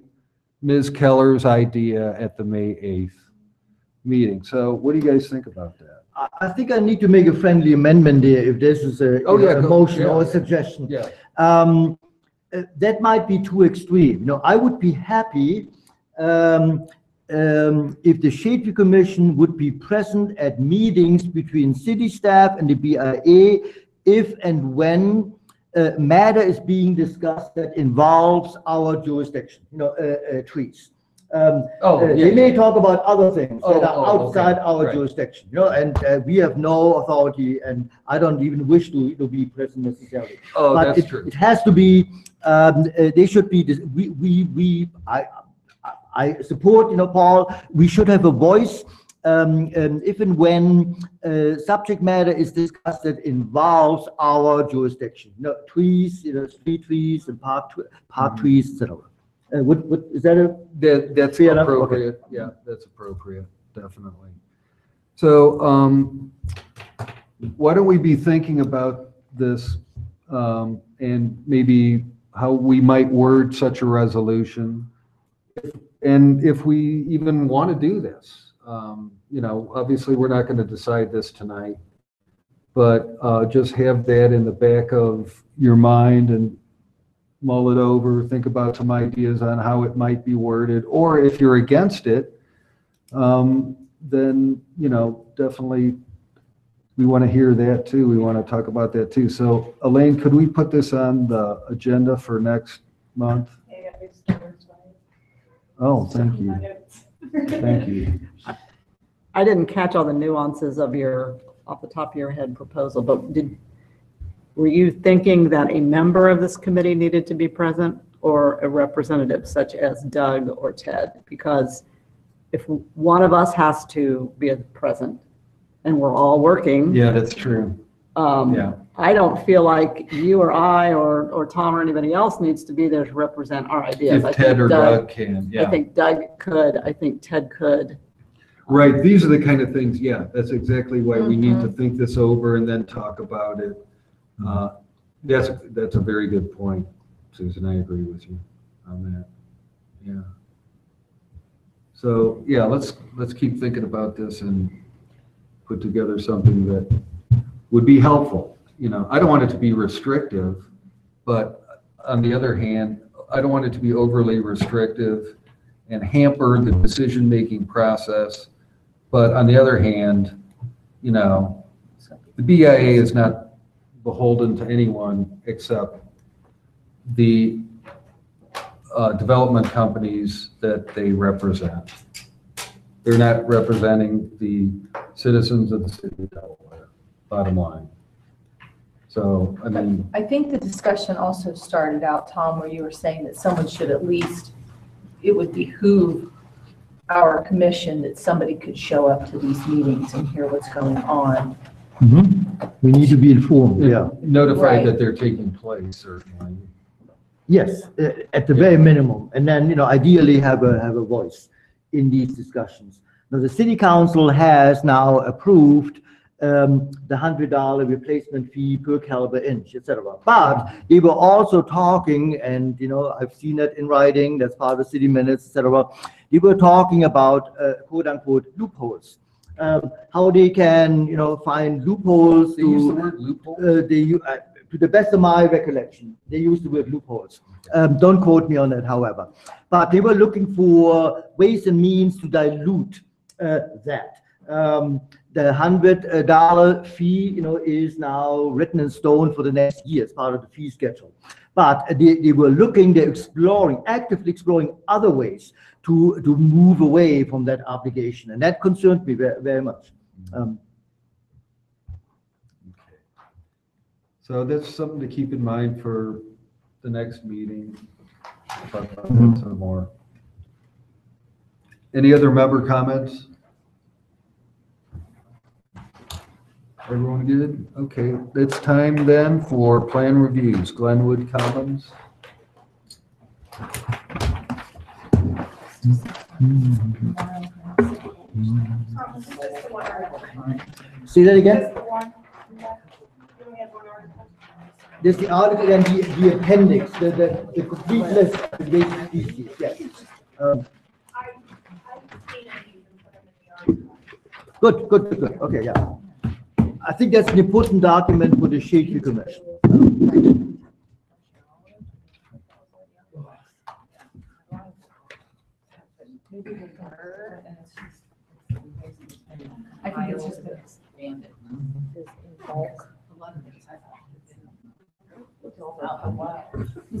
Ms. Keller's idea at the May 8th meeting. So what do you guys think about that? I think I need to make a friendly amendment there if this is a motion or a suggestion. Yeah. That might be too extreme. I would be happy if the Shade Tree Commission would be present at meetings between city staff and the BIA if and when matter is being discussed that involves our jurisdiction, trees. They may talk about other things that are outside our jurisdiction, and we have no authority, and I don't even wish to be present necessarily. But that's true. It has to be, they should be, I support, Paul, we should have a voice if and when subject matter is discussed that involves our jurisdiction. No, trees, street trees and park trees, etc. What is that That's fair enough? Okay. appropriate. Yeah, that's appropriate, definitely. So why don't we be thinking about this and maybe how we might word such a resolution, and if we even want to do this. Obviously we're not going to decide this tonight, but just have that in the back of your mind and mull it over, think about some ideas on how it might be worded, or if you're against it, then, definitely we want to hear that too. We want to talk about that too. So Elaine, could we put this on the agenda for next month? Oh, thank you. Thank you. I didn't catch all the nuances of your, off the top of your head, proposal, but were you thinking that a member of this committee needed to be present, or a representative such as Doug or Ted? Because if one of us has to be present and we're all working. Yeah, that's true. Yeah. I don't feel like you or I or Tom or anybody else needs to be there to represent our ideas. If Ted or Doug can, yeah. I think Doug could, I think Ted could. Right, these are the kind of things, yeah, that's exactly why we need to think this over and then talk about it. That's a very good point, Susan, I agree with you on that, yeah. So, yeah, let's keep thinking about this and put together something that would be helpful. I don't want it to be restrictive, but on the other hand, I don't want it to be overly restrictive and hamper the decision-making process. But on the other hand, the BIA is not beholden to anyone except the development companies that they represent. They're not representing the citizens of the city of Delaware, bottom line. So, I think the discussion also started out, Tom, where you were saying that someone should at least, it would behoove our commission that somebody could show up to these meetings and hear what's going on. We need to be informed, yeah. Notified Right. that they're taking place, certainly. Yes, at the very minimum, and then, ideally have a voice in these discussions. Now, the city council has now approved the $100 replacement fee per caliber inch, etc. But they were also talking, and I've seen it in writing, that's part of the city minutes, etc. They were talking about quote unquote loopholes, how they can find loopholes. They use the word loophole? To the best of my recollection, they use the word loopholes. Don't quote me on that, however. But they were looking for ways and means to dilute that. The $100 fee, is now written in stone for the next year as part of the fee schedule. But they're actively exploring other ways to move away from that obligation. And that concerned me very, very much. So that's something to keep in mind for the next meeting. Talk about that some more. Any other member comments? Everyone good? Okay, it's time then for plan reviews. Glenwood Commons. Say that again? There's the article and the appendix, the complete list of invasive species, yes. Good. Okay, yeah. I think that's an important document for the Shade Tree Commission. I think it's just been expanded. In bulk. A lot of things I thought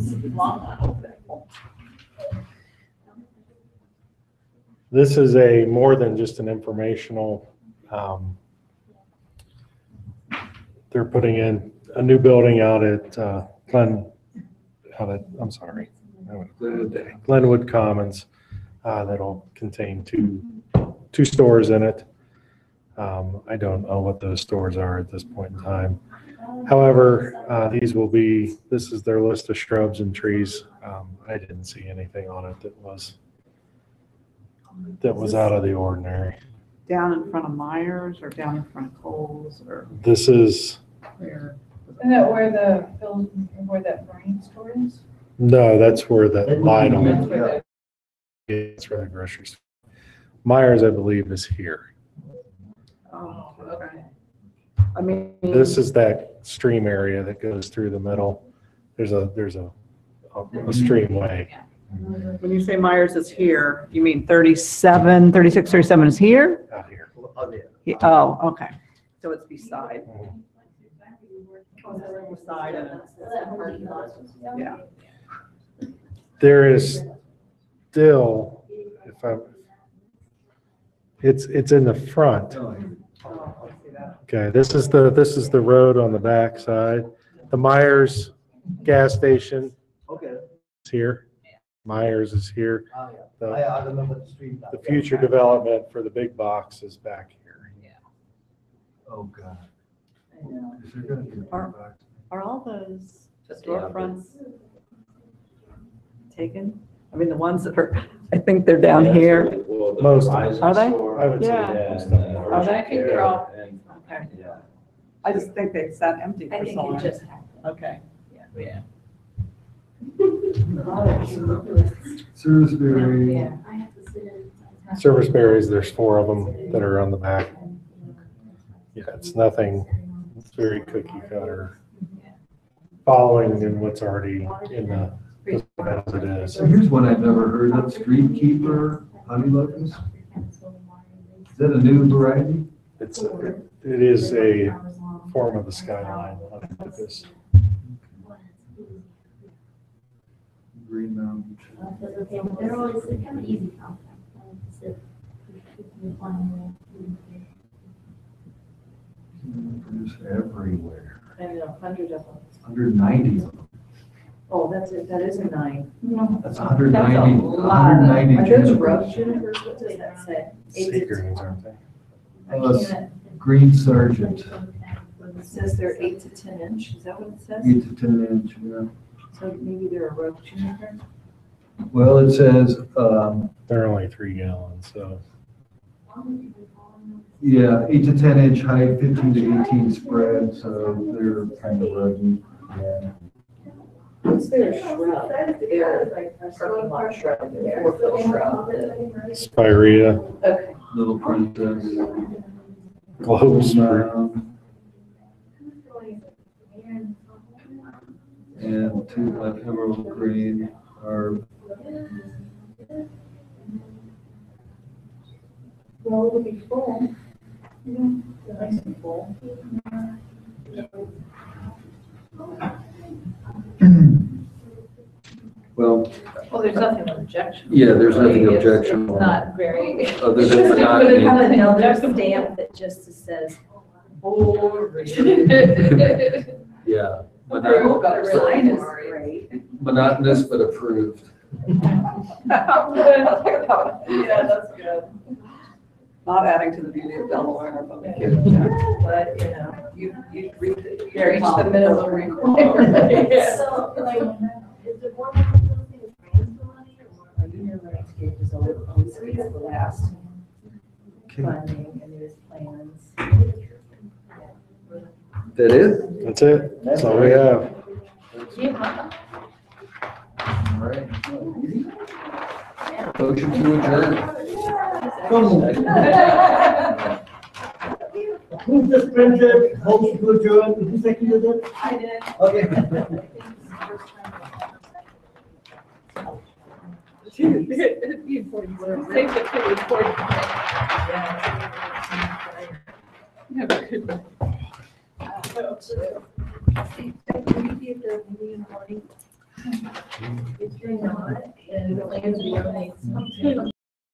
had been long. This is a more than just an informational, they're putting in a new building out at Glenwood Commons that'll contain two stores in it. I don't know what those stores are at this point in time. However, this is their list of shrubs and trees. I didn't see anything on it that was out of the ordinary. Down in front of Myers or down in front of Kohl's or This is, where? Isn't that where where that Marine store is? no, that's where the Lionel, That's where it's where the grocery store. Myers, I believe, is here. Oh, okay. I mean. This is that stream area that goes through the middle. There's a streamway. When you say Myers is here, you mean 37, 36, 37 is here? Out here. Oh, okay. So it's beside. Yeah. There is still, it's in the front. Okay, this is the road on the back side. The Myers gas station Okay. is here. Myers is here. The I remember the street. the future development for the big box is back here. Oh, God. Is there gonna be a big Are- box? Are all those storefronts taken? I mean, the ones that are, I think they're down here. Most of Are they? I would say Yeah. Are they? I think they're all, Okay. I just think they sat empty I for think so long. it just happened. Okay. yeah. Shrewsbury. Yeah. Service berries, there's 4 of them that are on the back. Yeah, it's nothing, it's very cookie cutter. Following in what's already in the, as it is. So here's one I've never heard of, Street Keeper honey locust. Is that a new variety? It is a form of the skyline. This. Green Mountain. They're always kind of easy. Produce everywhere. I know, 100 of them. 190 of them. Oh, that's it, that is a 9. That's 190, That's a lot. 190 Are those junipers. rose junipers? What does that say? Sea greens, aren't they? I can't- Green Sergeant, It says they're 8 to 10 inch, is that what it says? 8 to 10 inch, yeah. So maybe they're a rose juniper? Well, it says, They're only 3 gallons, so. yeah, 8 to 10 inch height, 15 to 18 spread, so they're kind of ruggy. Yeah. What's their shrub? They're parking lot shrub, they're 4-foot shrub. Spirea, Okay. Little Princess. globes, And Tulip Emerald Green are, Well, it'll be full. Nice and full. well, Well, there's nothing objectionable. yeah, there's nothing It's objectionable. not very. Other than Should we monotony. have another stamp that just says, boring? Yeah. Approved, but sign is great. Monotonous but approved. Yeah, that's good. Not adding to the beauty of Delaware, but. But, you reached the minimum requirement. So, like, is the board member still saying it's grants money or? Junior landscape is always the last Okay. funding and there's plans. That it? That's it. That's all we have. All right. Motion to adjourn. Who's this printed, motion to adjourn, who seconded it? I did. Okay. Take the pretty important. Have a good one. If you're not, and the plans are